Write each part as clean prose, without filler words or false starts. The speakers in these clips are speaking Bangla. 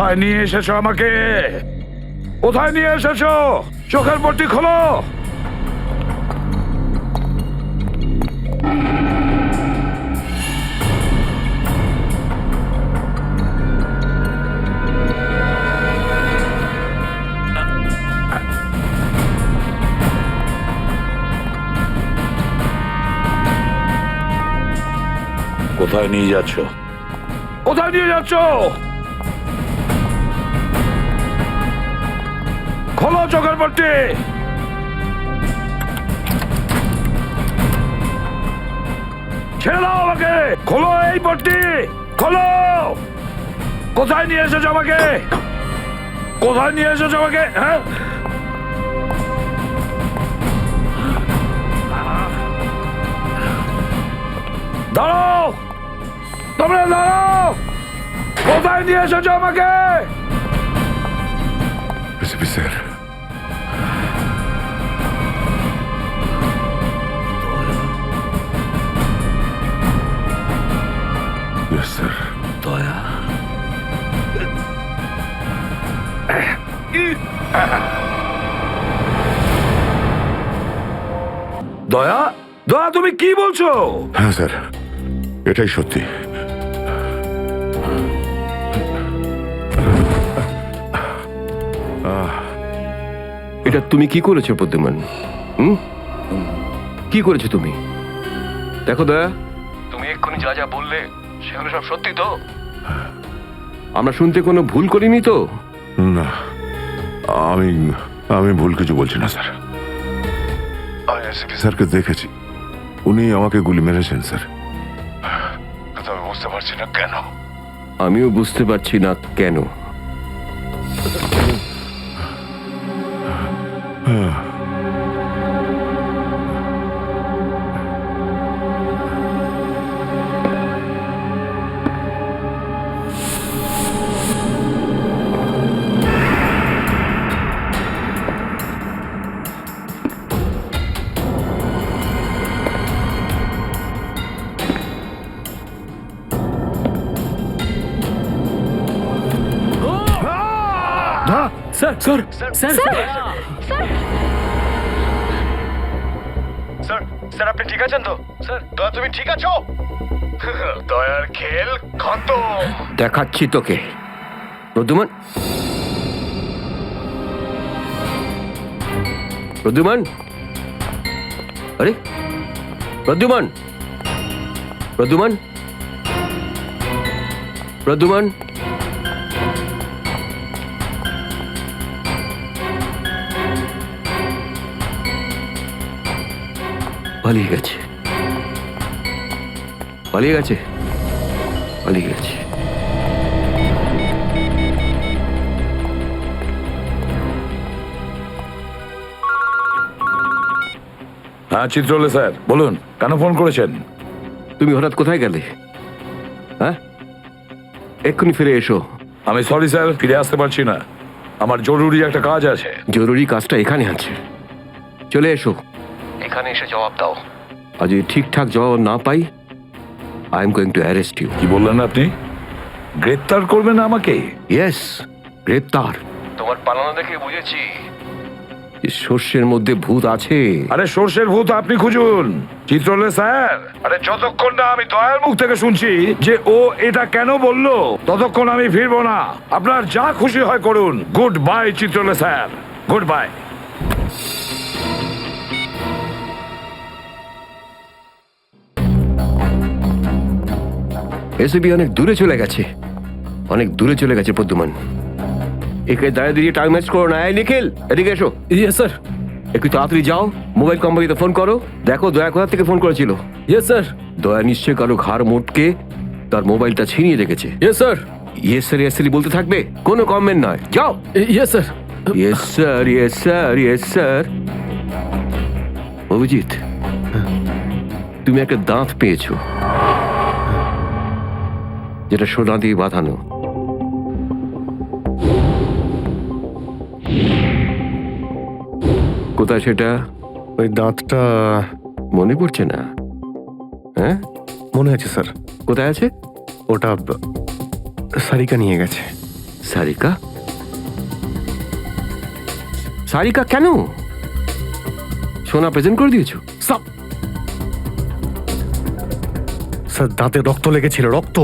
কোথায় নিয়ে এসেছো আমাকে? কোথায় নিয়ে এসেছো? চোখের পট্টি খোলো। কোথায় নিয়ে যাচ্ছ? কোথায় নিয়ে যাচ্ছ? খোলো চোখের পট্টি। ছেড়ে দাও আমাকে। খোলো এই পট্টি, খোলো। কোথায় নিয়ে এসেছো আমাকে? কোথায় নিয়ে এসেছো আমাকে? হ্যাঁ, দাঁড়াও, তোমরা দাঁড়াও। কোথায় নিয়ে এসেছো আমাকে? SP sir, yes sir. দয়া, দয়া, দয়া, তুমি কি বলছো? হ্যাঁ স্যার, এটাই সত্যি। এটা তুমি কি করেছো প্রদ্যুমান? কি করেছো তুমি? দেখো দয়া, তুমি এক্ষুনি যা যা বললে সেগুলো সব সত্যি তো? আমরা শুনতে কোনো ভুল করিনি তো? না, আমি আমি ভুল কিছু বলছি না স্যার। আমি এসপি স্যারকে দেখেছি, উনি আমাকে গুলি মেরেছেন স্যার। কিন্তু আমি বুঝতে পারছি না কেন। আমিও বুঝতে পারছি না কেন। Sir sir sir sir, sir আপনি ঠিক আছেন তো? স্যার, দয়া তুমি ঠিক আছো? দয়ার খেল খতম। দেখাচ্ছি তোকে প্রদ্যুমান। প্রদ্যুমান, আরে প্রদ্যুমান, প্রদ্যুমান, প্রদ্যুমান। পালিয়ে গেছে, পালিয়ে গেছে, পালিয়ে গেছে। হ্যাঁ চিত্রলে স্যার, বলুন কেন ফোন করেছেন? তুমি হঠাৎ কোথায় গেলে? হ্যাঁ, এক্ষুনি ফিরে এসো। আমি সরি স্যার, ফিরে আসতে পারছি না, আমার জরুরি একটা কাজ আছে। জরুরি কাজটা এখানে আছে, চলে এসো। এখানে এসে জবাব দাও। আর যদি ঠিকঠাক জবাব না পাই, I am going to arrest you. কি বললেন আপনি? গ্রেপ্তার করবেন আমাকে? ইয়েস, গ্রেপ্তার। তোমার পালানো দেখে বুঝেছি সর্ষের মধ্যে ভূত আছে। আরে সর্ষের ভূত আপনি খুঁজুন চিত্রলে স্যার। আরে যতক্ষণ না আমি দয়ার মুখ থেকে শুনছি যে ও এটা কেন বললো, ততক্ষণ আমি ফিরবো না। আপনার যা খুশি হয় করুন। Good bye Chitrole sir, good bye. এসবি অনেক দূরে চলে গেছে, অনেক দূরে চলে গেছে প্রদ্যুমান। একে দাঁড়িয়ে দিয়ে টাইম ওয়েস্ট করো না। এই নিখিল, এদিকে এসো। Yes sir. একটু তাড়াতাড়ি যাও, মোবাইল কোম্পানিতে ফোন করো, দেখো দয়া কোথা থেকে ফোন করেছিল। Yes sir. দয়া নিশ্চয়ই কারো ঘাড় মোটকে তার মোবাইলটা ছিনিয়ে রেখেছে। Yes sir. Yes sir, yes sir বলতে থাকবে, কোনো কমেন্ট নয়। যাও। Yes sir. Yes sir, yes sir, yes sir. Abhijit, তুমি একটা দাঁত পেয়েছো, যেটা সোনা দিয়ে বাঁধানো। কোথায় সেটা? ওই দাঁতটা মনে পড়ছে না? হ্যাঁ, মনে আছে স্যার। কোথায় আছে? ওটা সারিকা নিয়ে গেছে। সারিকা? সারিকা কেন? সোনা প্রেজেন্ট করে দিয়েছো? স্যার, দাঁতে রক্ত লেগেছিল, রক্ত।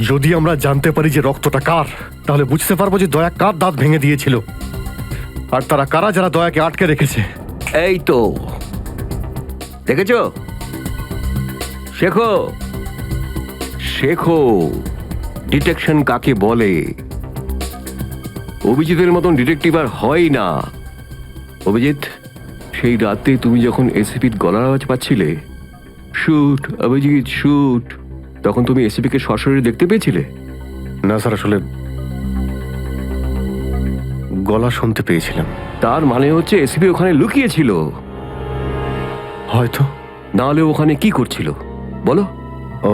যদি আমরা জানতে পারি যে রক্তটা কার, তাহলে বুঝতে পারবো যে দয়া কার দাঁত ভেঙে দিয়েছিল, আর তারা কারা যারা দয়াকে আটকে রেখেছে। এই তো দেখেছো, শেখো শেখো ডিটেকশন কাকে বলে। অভিজিতের মতন ডিটেকটিভ আর হয় না। অভিজিৎ, সেই রাতে তুমি যখন এসিপির গলার আওয়াজ পাচ্ছিলে, শুট অভিজিৎ শুট, তখন তুমি এসিপিকে সরাসরি দেখতে পেয়েছিলে? না স্যার, আসলে গলা শুনতে পেয়েছিলাম। তার মানে হচ্ছে এসিপি ওখানে লুকিয়েছিল। হয়তো। নাহলে ওখানে কি করছিল বলো? ও,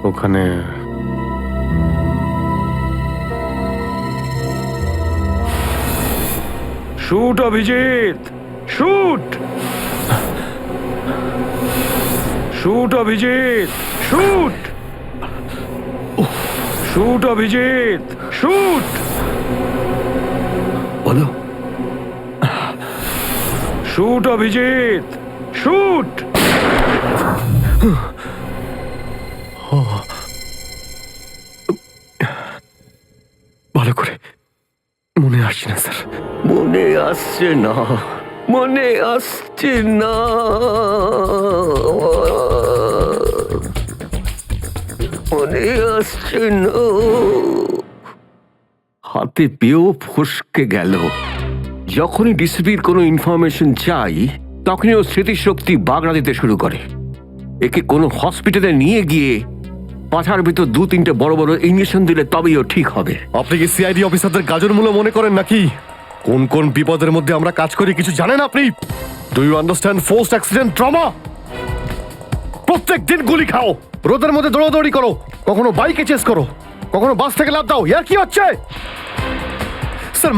ওখানে shoot Abhijeet, shoot, shoot Abhijeet, shoot, shoot Abhijeet, shoot, বলো। Shoot Abhijeet, shoot. ভালো করে মনে আসছে না স্যার। মনে আসছে না, মনে আসছে না। মনে আসছে না। হাতে পেয়েও ফসকে গেল। যখনই ডিসিপির কোনো ইনফরমেশন চাই, তখনই ও স্মৃতিশক্তি বাগড়া দিতে শুরু করে। একে কোনো হসপিটালে নিয়ে গিয়ে পাছার ভিতর 2-3টে বড় বড় ইঞ্জেকশন দিলে তবেই ও ঠিক হবে। আপনি কি সিআইডি অফিসারদের গাজর মূল্য মনে করেন নাকি? কোন কোন বিপদের মধ্যে আমরা কাজ করি কিছু জানেন আপনি? Do you understand forced accident trauma? প্রত্যেক দিন গুলি খাও, রোদের মধ্যে দৌড়াদৌড়ি করো, কখনো বাইকে চেস করো, কখনো বাস থেকে লাফ দাও। ইয়ার কি হচ্ছে স্যার?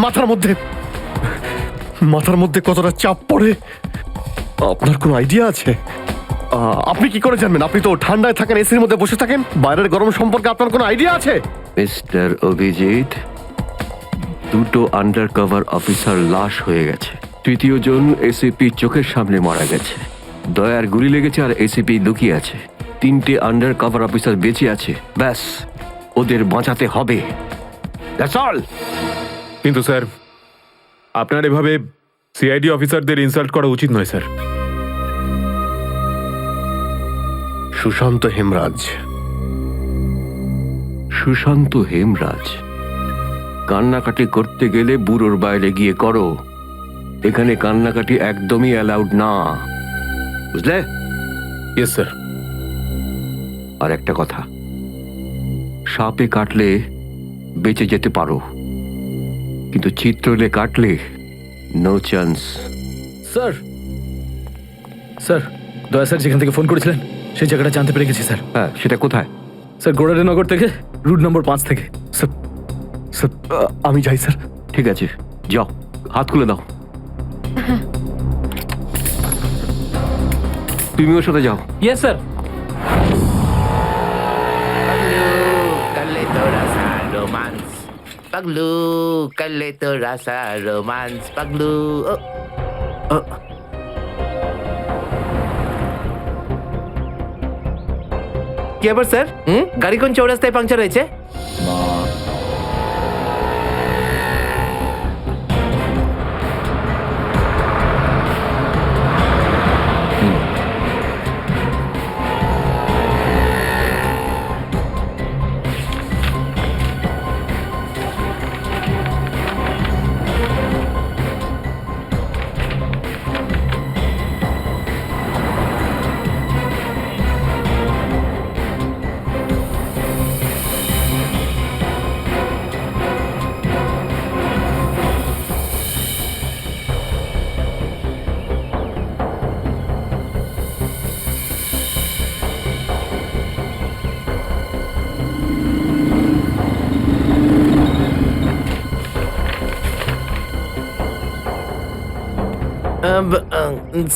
মাথার মধ্যে কতটা চাপ পড়ে আপনার কোনো আইডিয়া আছে? আপনি কি করে জানবেন? আপনি তো ঠান্ডায় থাকেন, এসির মধ্যে বসে থাকেন। বাইরের গরম সম্পর্কে আপনার কোনো আইডিয়া আছে? মিস্টার অভিজিৎ, 2টো আন্ডার কভার অফিসার লাশ হয়ে গেছে। 3য় জন এসিপি চোখের সামনে মারা গেছে। দয়ার গুলি লেগেছে আর এসিপি লুকিয়ে আছে। 3টে আন্ডার কভার অফিসার বেঁচে আছে। ব্যাস, ওদের বাঁচাতে হবে। That's all. কিন্তু স্যার, আপনার এভাবে সিআইডি অফিসারদের ইনসাল্ট করা উচিত নয় স্যার। সুশান্ত হেমরাজ। সুশান্ত হেমরাজ? কান্নাকাটি করতে গেলে বুড়োর বাইরে গিয়ে করো। এখানে কান্নাকাটি একদমই অ্যালাউড না, বুঝলে? Yes sir. আর একটা কথা, সাপে কাটলে বেঁচে যেতে পারো, কিন্তু চিত্রলে কাটলে নো চান্স। স্যার, স্যার, দয়া স্যার যেখান থেকে ফোন করেছিলেন সেই জায়গাটা জানতে পেরে গেছি স্যার। হ্যাঁ, সেটা কোথায়? স্যার, গোড়ারেনগর থেকে, রুট নম্বর 5 থেকে। স্যার, স্যার, আমি যাই স্যার। ঠিক আছে, যাও, হাত খুলে দাও। তুমি ওর সাথে যাও। Yes sir. Kale to rasa romance. Paglu, kale to rasa romance. Paglu. কি আবার স্যার? গাড়ি কোন চৌরাস্তায় পাংচার হয়েছে?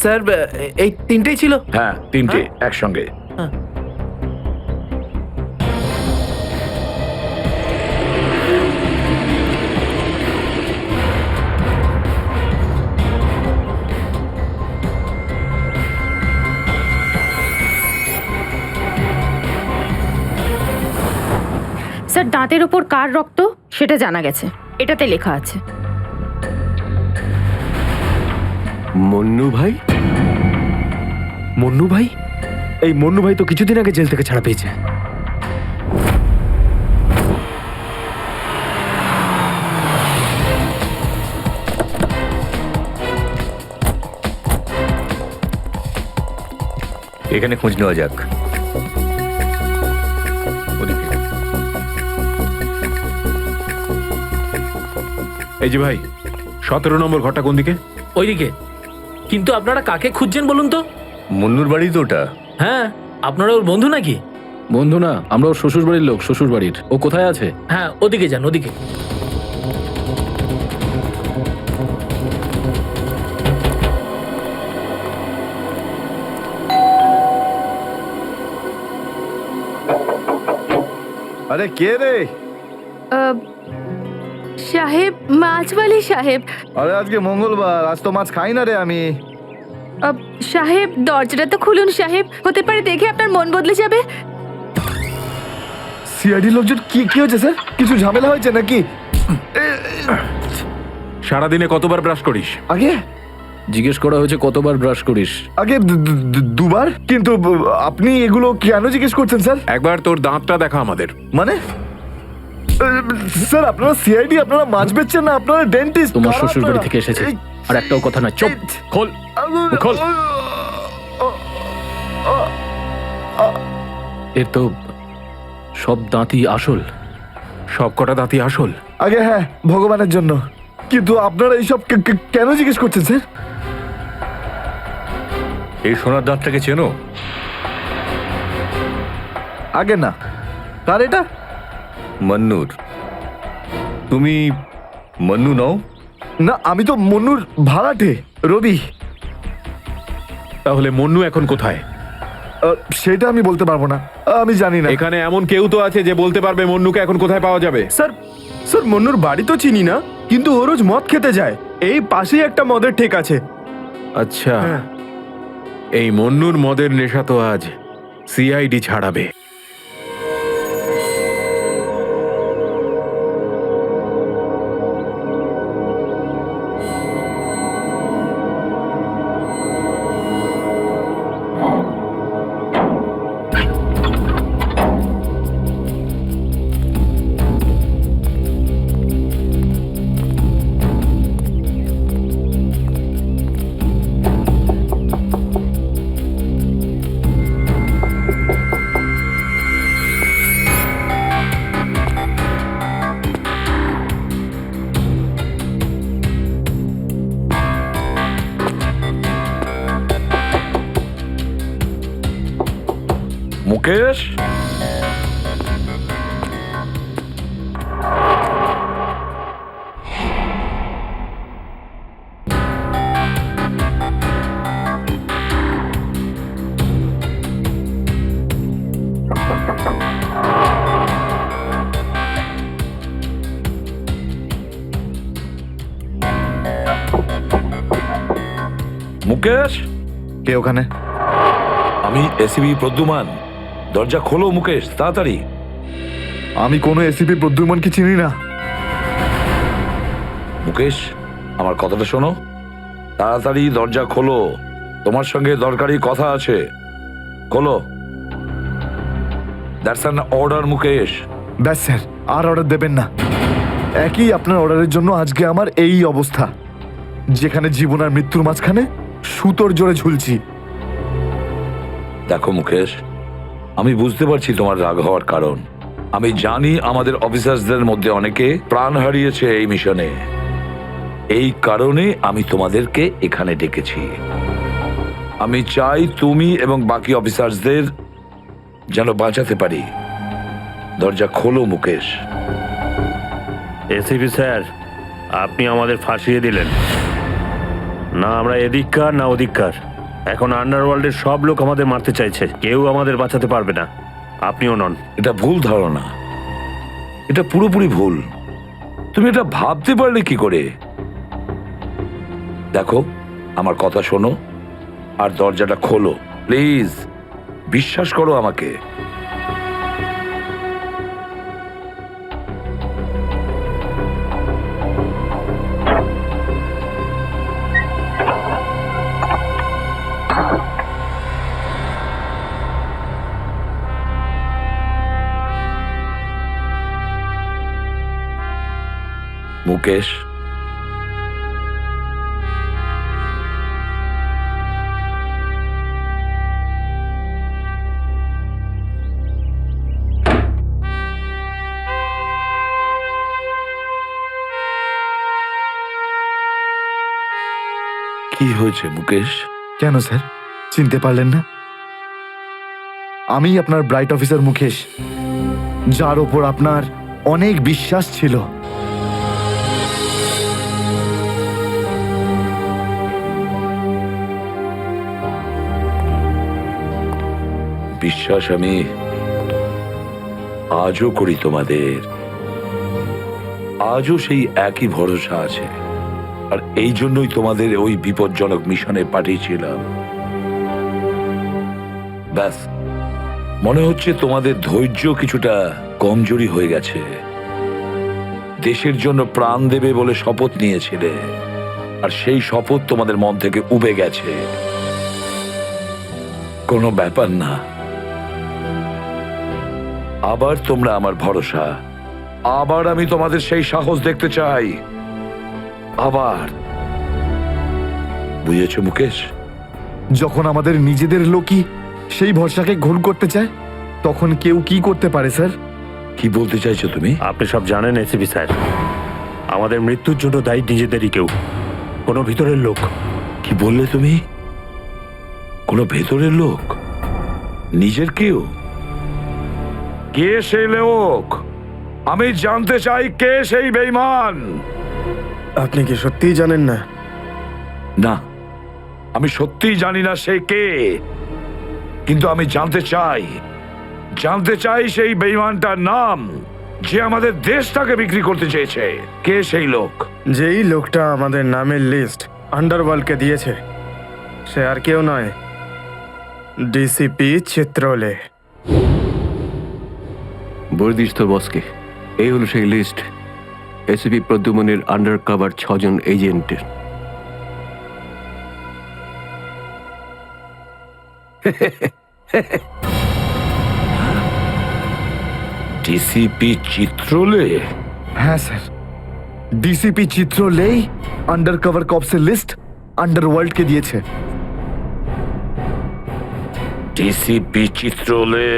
স্যার, এই তিনটেই ছিল। হ্যাঁ, 3টে একসঙ্গে। আপনার দাঁতের ওপর কার রক্ত সেটা জানা গেছে, এটাতে লেখা আছে। মন্নু ভাই? মন্নু ভাই? এই মন্নু ভাই তো কিছুদিন আগে জেল থেকে ছাড়া পেয়েছে। এখানে খোঁজ নেওয়া যাক। ওদিকে। এই যে ভাই, 17 নম্বর ঘরটা কোন দিকে? ওইদিকে। কিন্তু আপনারা কাকে খুঁজছেন বলুন তো? মুন্নুর বাড়ি তো ওটা। হ্যাঁ, আপনারা ওর বন্ধু নাকি? বন্ধু না, আমরা ওর শ্বশুর বাড়ির লোক। শ্বশুর বাড়ির। ও কোথায় আছে? হ্যাঁ, ওদিকে যান, ওদিকে। আরে কে রে? সাহেব, মাছওয়ালি সাহেব। আরে আজকে মঙ্গলবার, আজ তো মাছ খাই না রে আমি। সাহেব, দরজাটা তো খুলুন সাহেব, হতে পারে দেখে আপনার মন বদলে যাবে। সিআইডি লোকজন কি কি হয়েছে স্যার? কিছু ঝামেলা হয়েছে নাকি? সারাদিনে কতবার ব্রাশ করিস? আগে জিজ্ঞেস করা হয়েছে কতবার ব্রাশ করিস। আগে দুবার। কিন্তু আপনি এগুলো কেন জিজ্ঞেস করছেন স্যার? একবার তোর দাঁতটা দেখা আমাদের। মানে স্যার, আপনারা সিআইডি, আপনারা মাছ বেচছেন না, আপনারা ডেন্টিস্ট। তোমার শ্বশুর বাড়ি থেকে এসেছে, আর একটাও কথা না। চুপ, খোল খোল। এর তো সব দাঁতই আসল। সব কটা দাঁতই আসল? আগে হ্যাঁ, ভগবানের জন্য। কিন্তু আপনারা এইসব কেন জিজ্ঞেস করছেন স্যার? এই সোনার দাঁতটাকে চেনো? আগে না। কার এটা? মন্নুর। তুমি মন্নু নও? না, আমি তো মন্নুর ভাড়াটে, রবি। তাহলে মন্নু এখন কোথায়? সেটা আমি বলতে পারবো না, আমি জানি না। এখানে এমন কেউ তো আছে যে বলতে পারবে মন্নুকে এখন কোথায় পাওয়া যাবে? স্যার, মন্নুর বাড়ি তো চিনি না, কিন্তু ও রোজ মদ খেতে যায়। এই পাশেই একটা মদের ঠেক আছে। আচ্ছা, এই মন্নুর মদের নেশা তো আজ সিআইডি ছাড়াবে। মুকেশ, মুকেশ, কে ওখানে? আমি এসিবি প্রদ্যুমান। দরজা খোলো মুকেশ, তাড়াতাড়ি। আমি কোনো এসিপি প্রদ্যুমানকে চিনি না। মুকেশ, আমার কথাটা শোনো, তাড়াতাড়ি দরজা খোলো, তোমার সঙ্গে দরকারি কথা আছে। খোলো। That's an order Mukesh. ব্যাস স্যার, আর অর্ডার দেবেন না। একই আপনার অর্ডারের জন্য আজকে আমার এই অবস্থা, যেখানে জীবন আর মৃত্যুর মাঝখানে সুতোর জোরে ঝুলছি। দেখো মুকেশ, আমি বুঝতে পারছি তোমার রাগ হওয়ার কারণ। আমি জানি আমাদের অফিসারদের মধ্যে অনেকে প্রাণ হারিয়েছে এই মিশনে। এই কারণে আমি তোমাদেরকে এখানে ডেকেছি। আমি চাই তুমি এবং বাকি অফিসারদের যেন বাঁচাতে পারি। দরজা খোলো মুকেশ। এসিপি স্যার, আপনি আমাদের ফাঁসিয়ে দিলেন। না আমরা এদিককার না ওদিককার। এখন আন্ডারওয়ার্ল্ডের সব লোক আমাদের মারতে চাইছে, কেউ আমাদের বাঁচাতে পারবে না, আপনিও নন। এটা ভুল ধারণা, এটা পুরোপুরি ভুল। তুমি এটা ভাবতে পারলে কি করে? দেখো, আমার কথা শোনো আর দরজাটা খোলো প্লিজ। বিশ্বাস করো আমাকে। মুকেশ, কি হয়েছে মুকেশ? কেন স্যার চিনতে পারলেন না? আমি আপনার ব্রাইট অফিসার মুকেশ, যার ওপর আপনার অনেক বিশ্বাস ছিল। বিশ্বাস আমি আজও করি তোমাদের, আজও সেই একই ভরসা আছে, আর এই জন্যই তোমাদের ওই বিপজ্জনক মিশনে পাঠিয়েছিলাম। ব্যাস, মনে হচ্ছে তোমাদের ধৈর্য কিছুটা কমজোরি হয়ে গেছে। দেশের জন্য প্রাণ দেবে বলে শপথ নিয়েছিলে, আর সেই শপথ তোমাদের মন থেকে উবে গেছে। কোনো ব্যাপার না, আবার তোমরা আমার ভরসা, আবার আমি তোমাদের সেই সাহস দেখতে চাই। আবার, বুঝেছো মুকেশ? যখন আমাদের নিজেদের লোকই সেই ভরসাকে ঘোল করতে চায়, তখন কেউ কি করতে পারে স্যার? কি বলতে চাইছো তুমি? আপনি সব জানেন এসিপি স্যার, আমাদের মৃত্যুর জন্য দায়ী নিজেদেরই কেউ, কোনো ভিতরের লোক। কি বললে তুমি? কোনো ভেতরের লোক? নিজের কেউ? কে সেই লোক? আমি জানতে চাই কে সেই বেঈমান। আপনি কি সত্যিই জানেন না? না, আমি সত্যিই জানি না সে কে, কিন্তু আমি জানতে চাই সেই বেঈমানটার নাম, যে আমাদের দেশটাকে বিক্রি করতে চেয়েছে। কে সেই লোক? যেই লোকটা আমাদের নামের লিস্ট আন্ডারওয়ার্ল্ডকে দিয়েছে, সে আর কেউ নয়, ডিসিপি চিত্রলে। বর্দিস তো বসকে, এই হলো সেই লিস্ট এসিপি প্রদ্যুমনের আন্ডার কভার 6 জন এজেন্টের। ডিসিপি চিত্রলে? হ্যাঁ স্যার, ডিসিপি চিত্রলেই আন্ডার কভার কপসের লিস্ট আন্ডারওয়ার্ল্ডকে দিয়েছে। ডিসিপি চিত্রলে?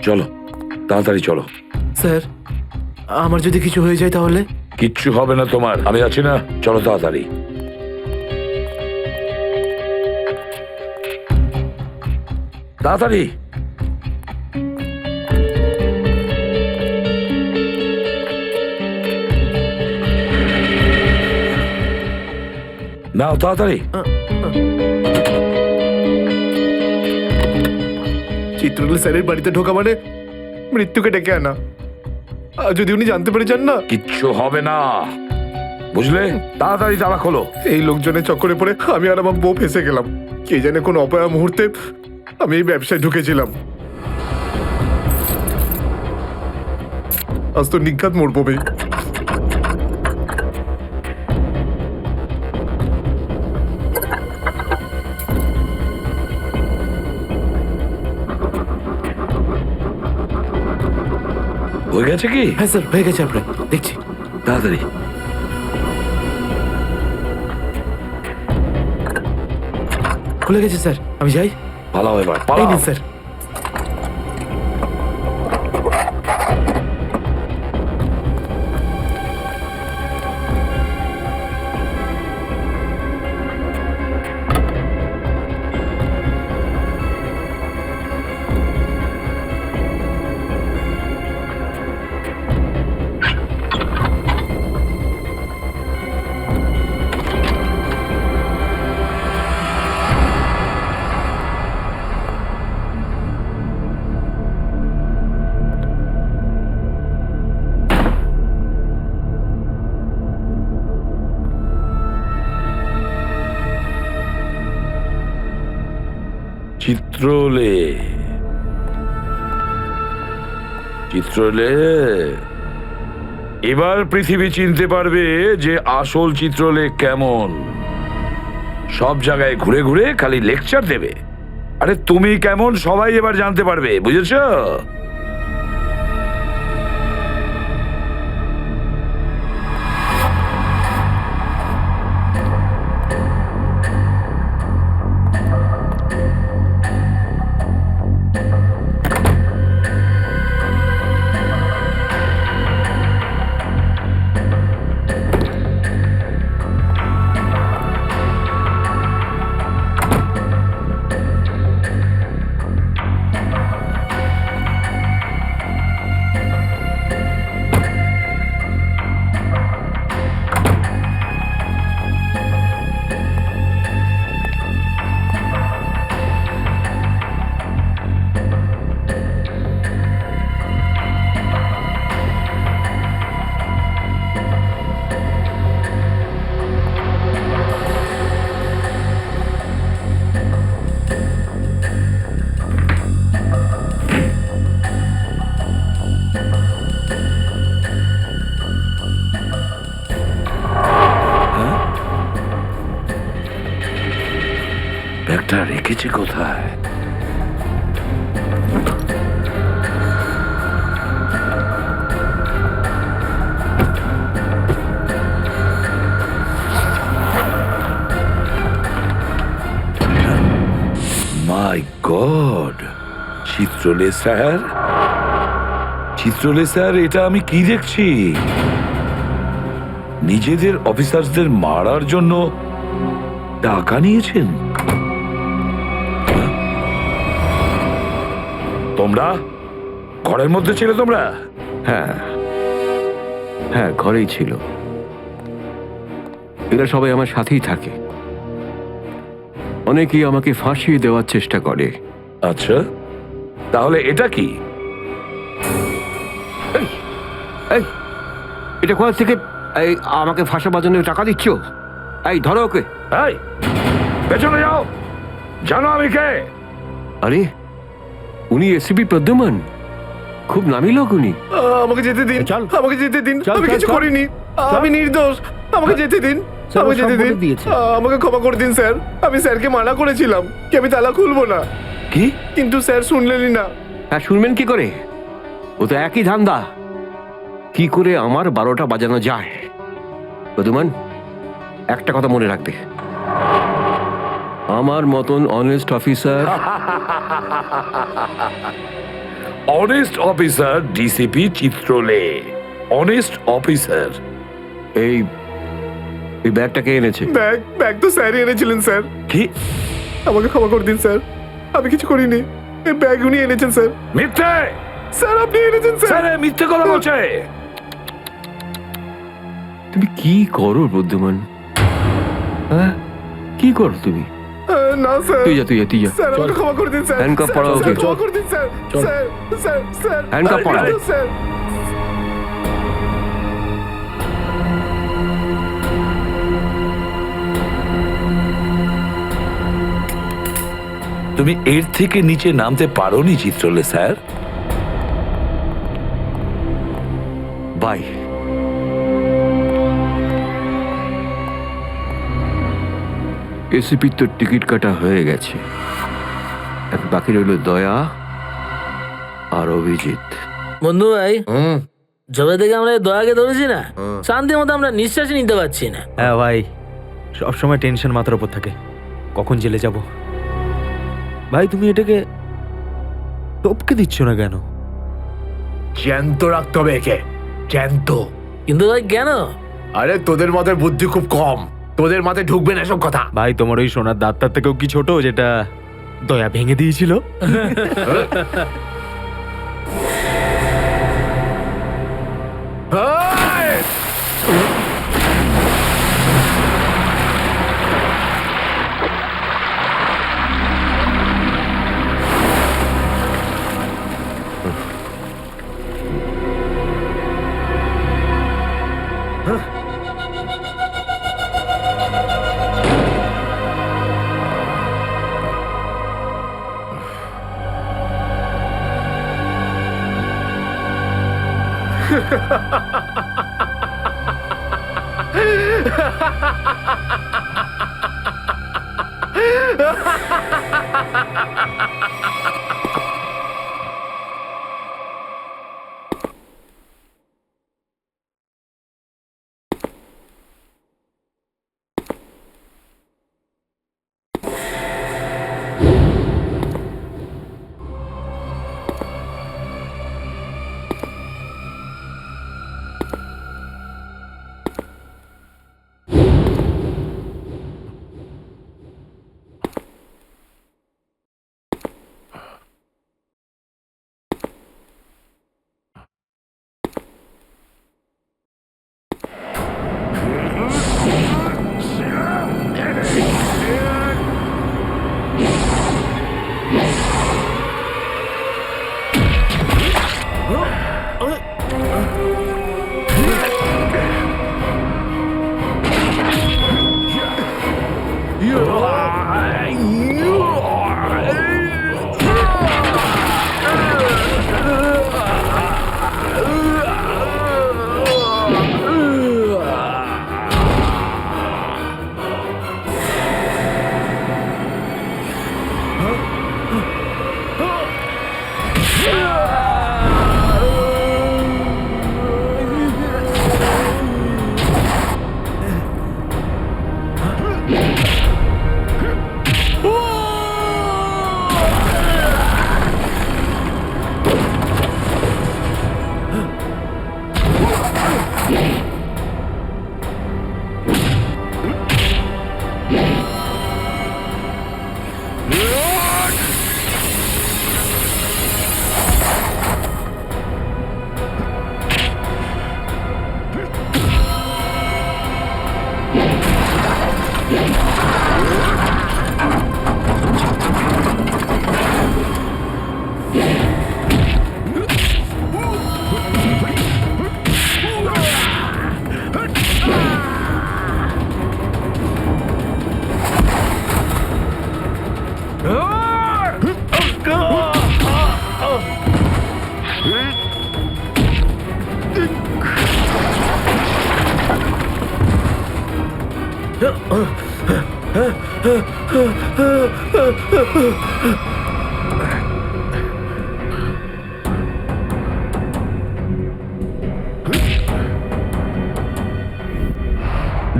চলো, তাড়াতাড়ি চলো। স্যার, আমার যদি কিছু হয়ে যায় তাহলে? কিচ্ছু হবে না তোমার, আমি আছি না। চলো তাড়াতাড়ি। তাড়াতাড়ি। নাও তাড়াতাড়ি। চিত্রলে স্যারের বাড়িতে ঢোকা মানে মৃত্যুকে ডেকে আনা। আর যদি উনি জানতে পেরে যান না? কিচ্ছু হবে না, বুঝলে? তাড়াতাড়ি তালা খোলো। এই লোকজনের চক্করে পড়ে আমি আর আমার বউ ফেসে গেলাম। কে জানে কোন অপয়া মুহূর্তে আমি এই ব্যবসায় ঢুকেছিলাম। আজ তো নিঘাত মোড় পড়বে। হয়ে গেছে কি? হ্যাঁ স্যার, হয়ে গেছে, আপনার দেখছি। তাড়াতাড়ি। খুলে গেছে স্যার, আমি যাই। পালাও এবার, এই পালাও। নিন স্যার। চিত্রলে, চিত্রলে, এবার পৃথিবী চিনতে পারবে যে আসল চিত্রলে কেমন। সব জায়গায় ঘুরে ঘুরে খালি লেকচার দেবে। আরে তুমি কেমন সবাই এবার জানতে পারবে, বুঝেছো? ব্যাগটা রেখেছি কোথায়? মাই গড, চিত্রলে স্যার, চিত্রলে স্যার, এটা আমি কি দেখছি? নিজেদের অফিসারদের মারার জন্য টাকা নিয়েছেন? তোমরা ঘরের মধ্যে ছিলে? তোমরা? হ্যাঁ হ্যাঁ, ঘরেই ছিল। এরা সবাই আমার সাথেই থাকে। অনেকেই আমাকে ফাঁসিয়ে দেওয়ার চেষ্টা করে। আচ্ছা, তাহলে এটা কি? এই, এটা কোথা থেকে এই আমাকে ফাঁসাবার জন্য টাকা দিচ্ছ? এই ধরো ওকে। এই, পেছনে যাও, জানো আমি কে? আরে, উনি এসিপি প্রদ্যুমান, খুব নামি লোক উনি। আমাকে যেতে দিন, চল। আমাকে যেতে দিন, চল, আমি চল, কিছু চল। করিনি, আমি নির্দোষ, আমাকে যেতে দিন, স্যার, ও আমাকে সব যেতে দিন, বলে দিয়েছে। আমাকে ক্ষমা করে দিন স্যার। আমি স্যারকে মানা করেছিলাম কি আমি তালা খুলবো না, কি? কিন্তু স্যার শুনলেনই না। হ্যাঁ, শুনবেন কি করে? ও তো একই ধান্দা। কি করে আমার 12টা বাজানো যায়? প্রদ্যুমান, একটা কথা মনে রাখবে, আমার মতন honest officer, honest officer DCP Chitrole, honest officer. এই এই ব্যাগটাকে এনেছে। ব্যাগ তো স্যারই এনেছিলেন স্যার। কি? আমাকে ক্ষমা করে দিন স্যার, আমি কিছু করিনি। এই ব্যাগ উনি এনেছেন স্যার। মিথ্যে! স্যার আপনি এনেছেন স্যার। স্যার, এ মিথ্যে কথা বলছে। তুমি কি করো প্রদ্যুমান? হ্যাঁ, কি করো তুমি? না স্যার, তুই যা, তুই যা, তুই যা। স্যার আমাকে ক্ষমা করে দিন স্যার। হ্যান্ডকাফ স্যার, পরাও স্যার, ওকে। ক্ষমা করে দিন স্যার। চল। স্যার, স্যার, স্যার, হ্যান্ডকাফ আরে, পরাও। স্যার। তুমি এর থেকে নিচে নামতে পারোনি চিত্রলে স্যার। বাই। এসিপির তো টিকিট কাটা হয়ে গেছে, এখন বাকি রইল দয়া আর অভিজিৎ। বন্ধু ভাই, যবে থেকে আমরা এই দয়াকে ধরেছি না, শান্তি মতো আমরা নিঃশ্বাসই নিতে পারছি না। হ্যাঁ ভাই, সবসময় টেনশন মাথার উপর থাকে, কখন জেলে যাব। ভাই তুমি এটাকে টপকে দিচ্ছ না কেন? জ্যান্ত রাখতে হবে একে, জ্যান্ত। কিন্তু ভাই কেন? আরে তোদের মাথায় বুদ্ধি খুব কম, তোদের মাথায় ঢুকবে না এসব কথা। ভাই তোমার ওই সোনার দাঁতটার থেকেও কি ছোট যেটা দয়া ভেঙে দিয়েছিল?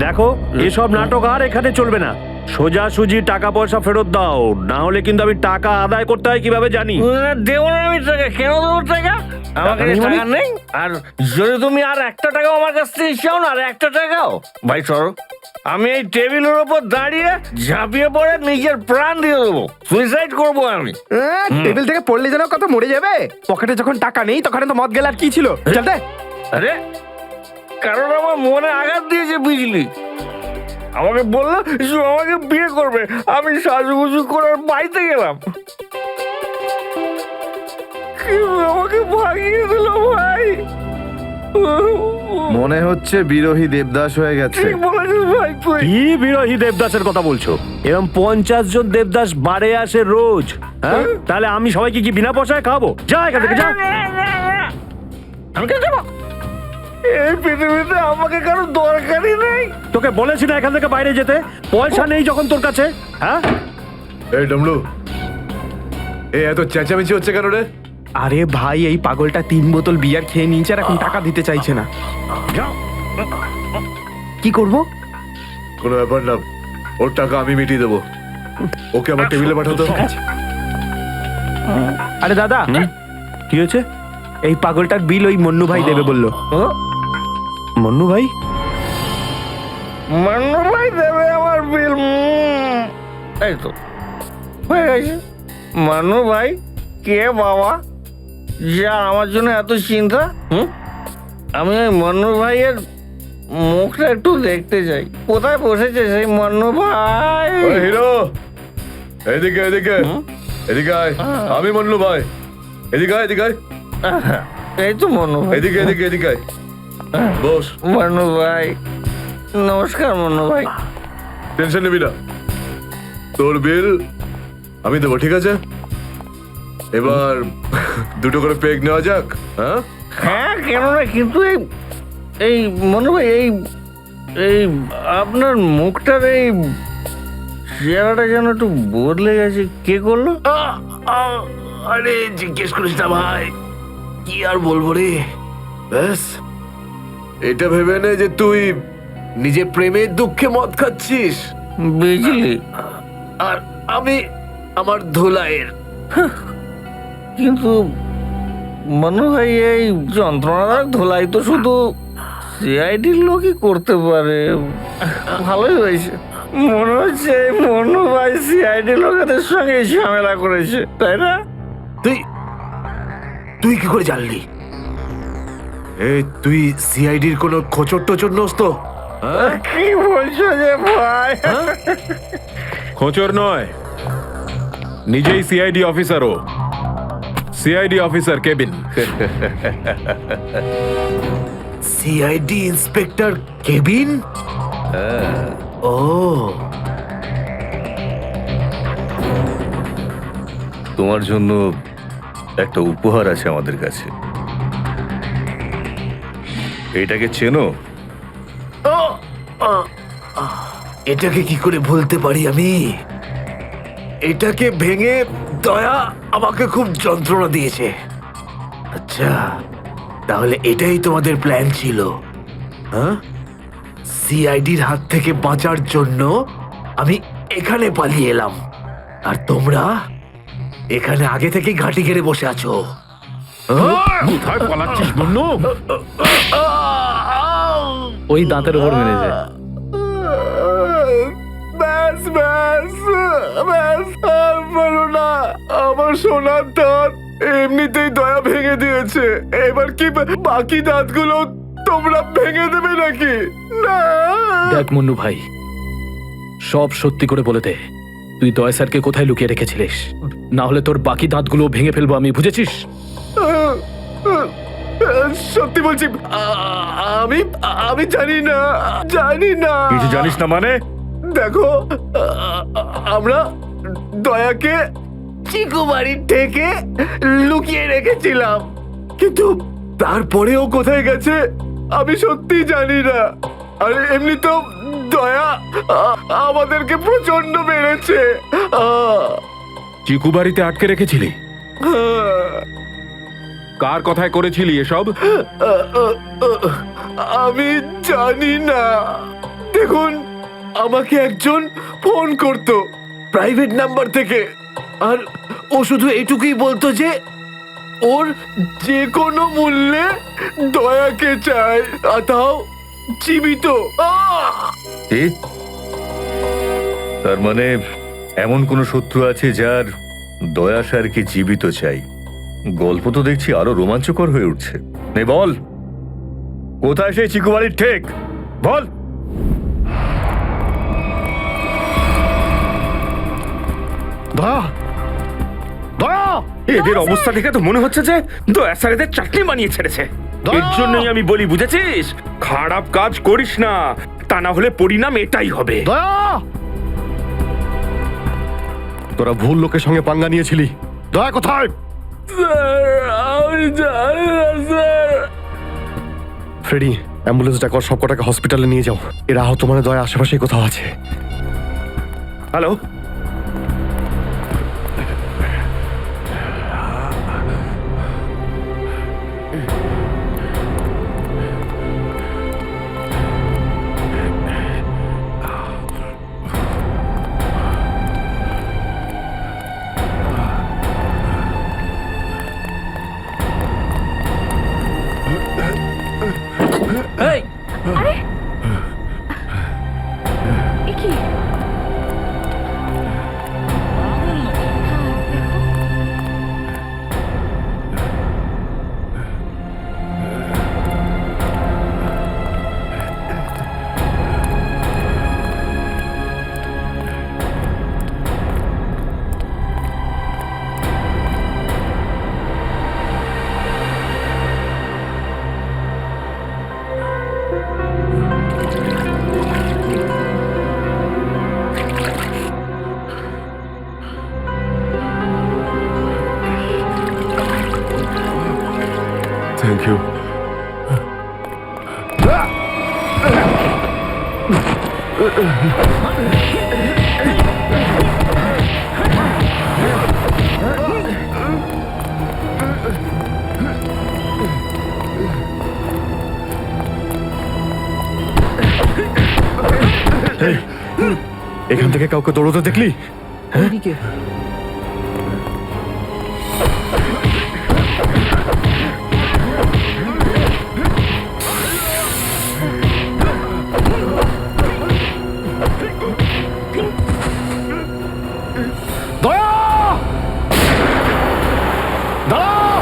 দেখো এসব নাটক আর এখানে চলবে না। সোজাসুজি টাকা পয়সা ফেরত দাও, না হলে কিন্তু আমি টাকা আদায় করতে হয় কিভাবে জানি। দেবো না আমি টাকা, কেন দেবো টাকা? আমার কাছে টাকা নেই। আর যদি তুমি আর একটা টাকাও আমার কাছ থেকে চাও না, আর একটা টাকাও, ভাই সরো, আমি এই টেবিলের উপর দাঁড়িয়ে ঝাঁপিয়ে পড়ে নিজের প্রাণ দিয়ে দেবো, সুইসাইড করবো আমি। টেবিল থেকে পড়লে যেন কত মরে যাবে। পকেটে যখন টাকা নেই তখন তো মদ গেলে আর কি ছিল। চল দে। আরে কারণ আমার মনে আঘাত দিয়েছে বুঝলি, আমাকে বললো যে আমাকে বিয়ে করবে, আমি সাজুগুজু করে বাড়িতে গেলাম, আমাকে ভাগিয়ে দিল ভাই। মনে হচ্ছে বিরোহী দেবদাস হয়ে গেছে। ঠিক বলেছিস ভাই তুই। কি বিরোহী দেবদাসের কথা বলছো? এরকম 50 জন দেবদাস বাড়ে আসে রোজ, হ্যাঁ? তাহলে আমি সবাইকে কি বিনা পয়সায় খাবো? যা এখান থেকে যা। আমি কেন যাবো? এই পৃথিবীতে আমাকে কারো দরকারই নেই। তোকে বলেছি না এখান থেকে বাইরে যেতে? পয়সা নেই যখন তোর কাছে, হ্যাঁ? এই ডমলু, এই এত চেঁচামেচি হচ্ছে কেন রে? আরে ভাই, এই পাগলটা 3 বোতল বিয়ার খেয়ে নিয়েছে আর এখন টাকা দিতে চাইছে না। কি করব? কোনো ব্যাপার না, ওর টাকা আমি মিটিয়ে দেবো। ওকে আমার টেবিলে পাঠাতো। আরে দাদা, কি হয়েছে? এই পাগলটার বিল ওই মন্নু ভাই দেবে বললো। মন্নু ভাই? মান্নু ভাই দেবে আমার বিল? এই তো হয়ে গেছে। মান্নু ভাই কে বাবা, যা আমার জন্য এত চিন্তা? আমি ওই মান্নু ভাইয়ের মুখটা একটু দেখতে চাই। কোথায় বসেছে সেই মান্নু ভাই? হিরো, এদিকে এদিকে এদিকে আয়। আমি মন্নু ভাই, এদিকে আয়, এদিকে আয়। এই তো মান্নু ভাই, এদিকে এদিকে এদিকে আয়, বস। মান্নু ভাই নমস্কার। মান্নু ভাই টেনশন নিবি না, তোর বিল আমি দেবো, ঠিক আছে? এবার দুটো করে পেগ নেওয়া যাক। হ্যাঁ হ্যাঁ কেন না, কিন্তু এই মনে হয় এই আপনার মুখটার এই চেহারাটা যেন একটু বদলে গেছে। কে করলো? আরে জিজ্ঞেস করিস না ভাই, কি আর বলবো রে। ব্যাস এটা ভেবে নে যে তুই নিজে প্রেমের দুঃখে মদ খাচ্ছিস, বিজলি। আর আমি আমার ধুলাইয়ের। কিন্তু মনে হয় এই যন্ত্রণাদায়ক ধোলাই তো শুধু সিআইডির লোকই করতে পারে। ভালোই হয়েছে, মনে হচ্ছে মনু ভাই সিআইডি লোকেদের সঙ্গে ঝামেলা করেছে, তাই না? তুই কি করে জানলি? তুই সিআইডির কোনো খোঁচর টোচর নোস তো? কি বলছো যে ভাই? খোঁচর নয়, নিজেই সিআইডি অফিসারও। CID officer cabin. CID inspector cabin? ও তোমার জন্য একটা উপহার আছে আমাদের কাছে। এটাকে চেনো? এটাকে কি করে ভুলতে পারি আমি? এটাকে ভেঙে দয়া আমাকে খুব যন্ত্রণা দিয়েছে। আচ্ছা, তাহলে এটাই তোমাদের প্ল্যান ছিল? হ্যাঁ, সিআইডির হাত থেকে বাঁচার জন্য আমি এখানে পালিয়ে এলাম, আর তোমরা এখানে আগে থেকে ঘাঁটি ঘেরে বসে আছো। কোথায় পালাচ্ছিস বন্যু? ওই দাঁতের উপর মেরেছে। ব্যাস ব্যাস ব্যাস, আর বলো না। আমার সোনার দাঁত এমনিতেই দয়া ভেঙে দিয়েছে, এবার কি বাকি দাঁতগুলো তোমরা ভেঙে দেবে নাকি? না। দেখ মুন্নু ভাই, সব সত্যি করে বলে দে, তুই দয়া স্যারকে কোথায় লুকিয়ে রেখেছিলিস? না হলে তোর বাকি দাঁতগুলো ভেঙে ফেলবো আমি, বুঝেছিস? সত্যি বলছি, আমি আমি জানি না, জানি না। কিছু জানিস না মানে? দেখো, আমরা দয়াকে চিকু বাড়ির থেকে লুকিয়ে রেখেছিলাম, কিন্তু তারপরেও কোথায় গেছে আমি সত্যি জানি না। আর এমনি তো দয়া আমাদেরকে প্রচন্ড মেরেছে। চিকু বাড়িতে আটকে রেখেছিলি? কার কথায় করেছিলি এসব? আমি জানি না। দেখুন, আমাকে একজন ফোন করতো প্রাইভেট নাম্বার থেকে, আর ও শুধু এটুকুই বলতো যে ওর যে কোনো মূল্যে দয়াকে চায়, আর তাও জীবিত। কি? তার মানে এমন কোন শত্রু আছে যার দয়া স্যারকে জীবিত চাই? গল্প তো দেখছি আরো রোমাঞ্চকর হয়ে উঠছে। নে বল, কোথায় সেই চিকু বাড়ির ঠেক? বল। দয়া, দয়া! এদের অবস্থা দেখে তো মনে হচ্ছে যে দয়া স্যার এদের চাটনি বানিয়ে ছেড়েছে। এর জন্যই আমি বলি, বুঝেছিস, খারাপ কাজ করিস না, তা না হলে পরিণাম এটাই হবে। দয়া! তোরা ভুল লোকের সঙ্গে পাঙ্গা নিয়েছিলি। দয়া কোথায়? ফ্রেডি, অ্যাম্বুলেন্স ডাকো, সব কটাকে হসপিটালে নিয়ে যাও। এরা আহত মানে দয়া আশেপাশে কোথাও আছে। হ্যালো, এই, এখান থেকে কাউকে দৌড়তে দেখলি? দয়া! দাঁড়াও!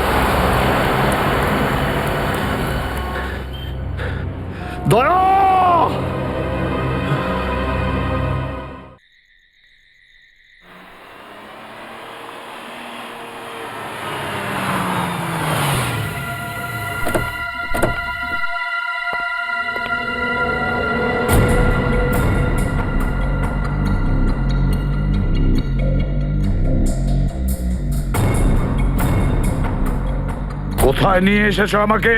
দয়া! কোথায় নিয়ে এসেছো আমাকে?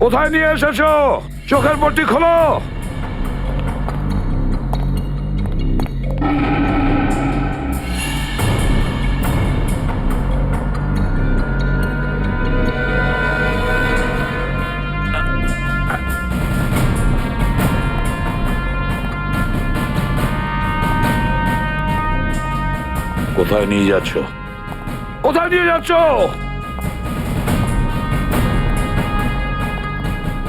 কোথায় নিয়ে এসেছো? চোখের পট্টি খোলো। কোথায় নিয়ে যাচ্ছ? কোথায় নিয়ে যাচ্ছ?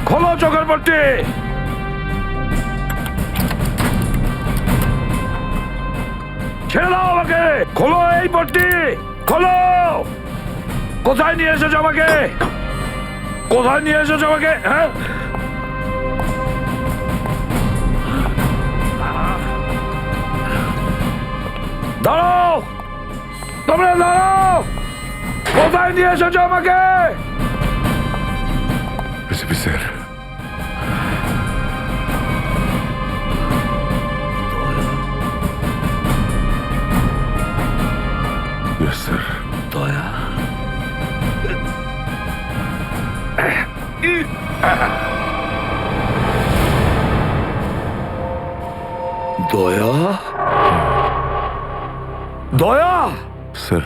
খোলো চোখের পট্টি। ছেড়ে দাও আমাকে। খোলো এই পট্টি, খোলো। কোথায় নিয়ে এসেছো আমাকে? কোথায় নিয়ে এসেছো আমাকে? হ্যাঁ, দাঁড়াও, তোমরা দাঁড়াও। কোথায় নিয়ে এসেছো আমাকে? SP sir, yes sir. দয়া, দয়া, দয়া, স্যার,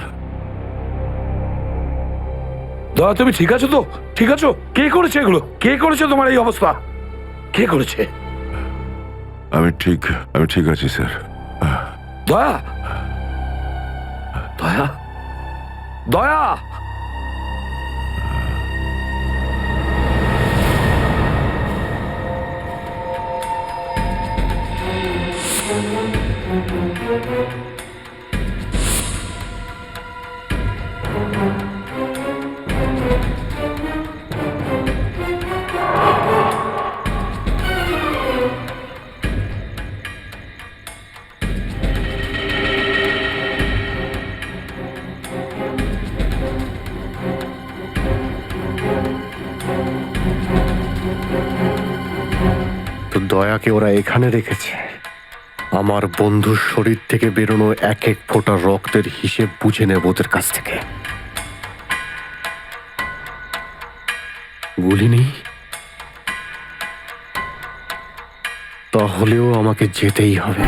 দয়া, তুমি ঠিক আছো তো? ঠিক আছো? কে করেছে এগুলো? কে করেছে তোমার এই অবস্থা? কে করেছে? আমি ঠিক আছি স্যার। দয়া, দয়া, দয়া, তো দয়াকে ওরা এখানে রেখেছে আমার বন্ধুর শরীর থেকে বেরোনো এক এক ফোঁটা রক্তের হিসেব বুঝে নেব ওদের কাছ থেকে। গুলি নেই, তাহলেও আমাকে যেতেই হবে।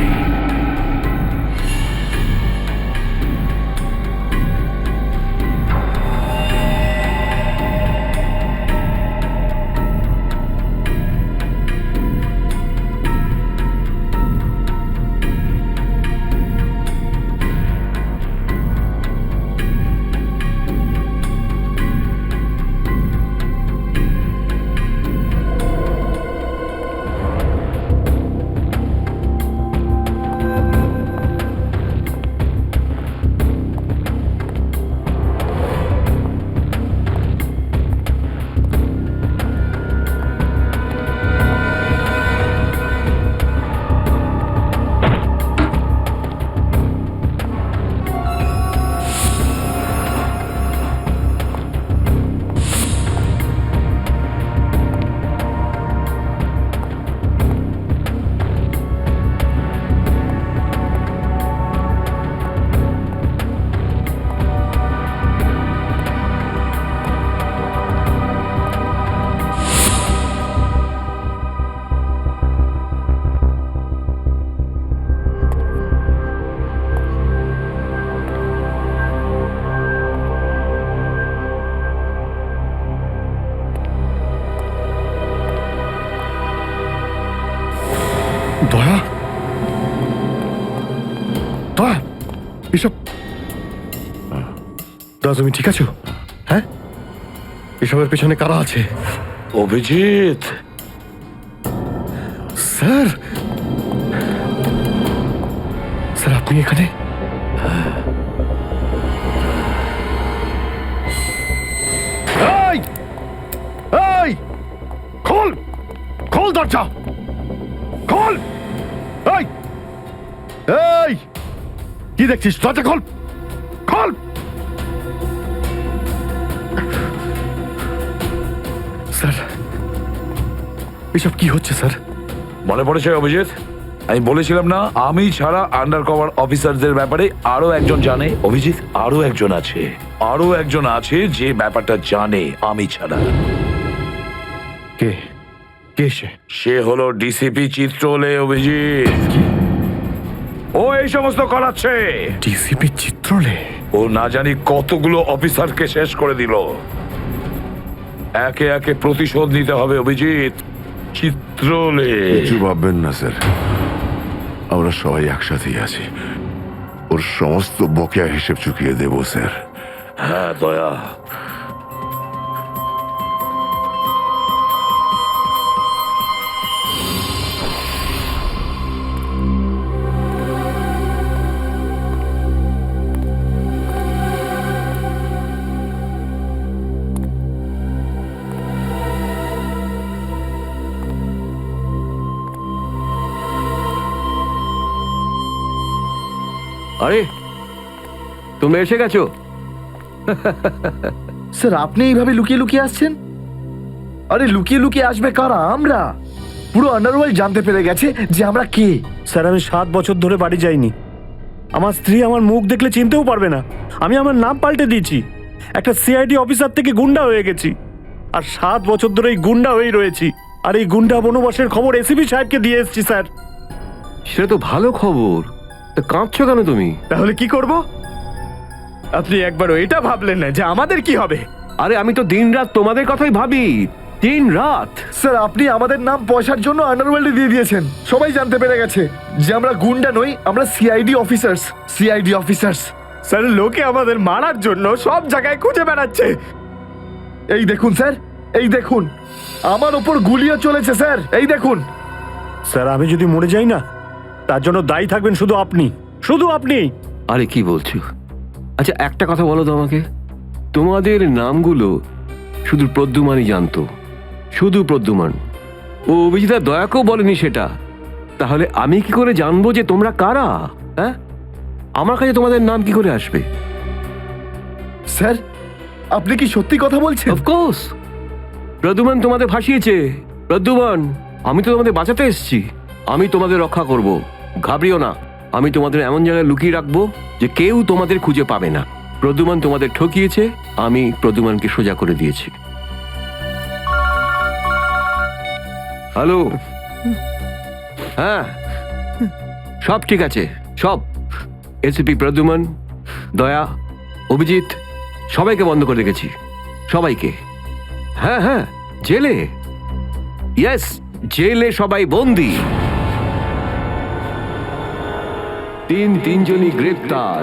দয়া দয়া এসব দয়া তুমি ঠিক আছো? হ্যাঁ, এসবের পেছনে কারা আছে? অভিজিৎ, স্যার, স্যার আপনি এখানে? এই এই খোল, খোল দরজা, খোল! এই এই কি দেখছিস? দরজা খোল, খোল! স্যার এসব কি হচ্ছে স্যার? মনে পড়েছে অভিজিৎ? আমি বলেছিলাম না, আমি ছাড়া আন্ডার কভার অফিসারদের ব্যাপারে আরো একজন জানে। অভিজিৎ, আরো একজন আছে, আরো একজন আছে যে ব্যাপারটা জানে আমি ছাড়া। কে কে সে? সে হলো ডিসিপি চিত্রলে। অভিজিৎ, ও এই সমস্ত করাচ্ছে। ডিসিপি চিত্রলে? ও না জানি কতগুলো অফিসারকে শেষ করে দিল। একে একে প্রতিশোধ নিতে হবে অভিজিৎ। চিত্রলে। কিছু ভাববেন না স্যার, আমরা সবাই একসাথেই আছি। ওর সমস্ত বকেয়া হিসেব চুকিয়ে দেব স্যার। হ্যাঁ দয়া। আরে তোমরা এসে গেছো? স্যার আপনি এইভাবে লুকিয়ে লুকিয়ে আসছেন? আরে লুকিয়ে লুকিয়ে আসবে কারা? আমরা। পুরো আন্ডারওয়ার্ল্ড জানতে পেরে গেছে যে আমরা কে। স্যার আমি 7 বছর ধরে বাড়ি যাইনি। আমার স্ত্রী আমার মুখ দেখলে চিনতেও পারবে না। আমি আমার নাম পাল্টে দিয়েছি, একটা সিআইডি অফিসার থেকে গুন্ডা হয়ে গেছি। আর 7 বছর ধরে এই গুন্ডা হয়েই রয়েছি। আর এই গুন্ডা বনবাসের খবর এসিপি সাহেবকে দিয়ে এসেছি স্যার। সেটা তো ভালো খবর, তা কাঁদছো কেন তুমি? তাহলে কি করব? আপনি একবারও এটা ভাবলেন না যে আমাদের কি হবে? আরে আমি তো দিনরাত তোমাদের কথাই ভাবি, দিনরাত। স্যার আপনি আমাদের নাম পয়সার জন্য আন্ডারওয়ার্ল্ডে দিয়ে দিয়েছেন। সবাই জানতে পেরে গেছে যে আমরা গুন্ডা নই, আমরা CID officers. CID officers. Sir লোকে আমাদের মারার জন্য সব জায়গায় খুঁজে বেড়াচ্ছে। এই দেখুন স্যার, এই দেখুন, আমার ওপর গুলিও চলেছে স্যার, এই দেখুন। স্যার আমি যদি মরে যাই না, তার জন্য দায়ী থাকবেন শুধু আপনি, শুধু আপনি। আরে কি বলছো? আচ্ছা একটা কথা বলো তো আমাকে, তোমাদের নামগুলো শুধু প্রদ্যুমানই জানতো, শুধু প্রদ্যুমান। ও অভিজিৎ দয়াকেও বলেনি সেটা। তাহলে আমি কি করে জানবো যে তোমরা কারা? হ্যাঁ, আমার কাছে তোমাদের নাম কি করে আসবে? স্যার আপনি কি সত্যি কথা বলছেন? অফকোর্স, প্রদ্যুমান তোমাদের ভাসিয়েছে। প্রদ্যুমান, আমি তো তোমাদের বাঁচাতে এসেছি, আমি তোমাদের রক্ষা করব, ঘাবড়িও না। আমি তোমাদের এমন জায়গায় লুকিয়ে রাখবো যে কেউ তোমাদের খুঁজে পাবে না। প্রদ্যুমান তোমাদের ঠকিয়েছে, আমি প্রদ্যুমানকে সোজা করে দিয়েছি। হ্যালো, হ্যাঁ সব ঠিক আছে, সব। এসিপি প্রদ্যুমান, দয়া, অভিজিৎ সবাইকে বন্ধ করে রেখেছি, সবাইকে। হ্যাঁ হ্যাঁ, জেলে, ইয়েস জেলে সবাই বন্দি। তিনজনই গ্রেপ্তার।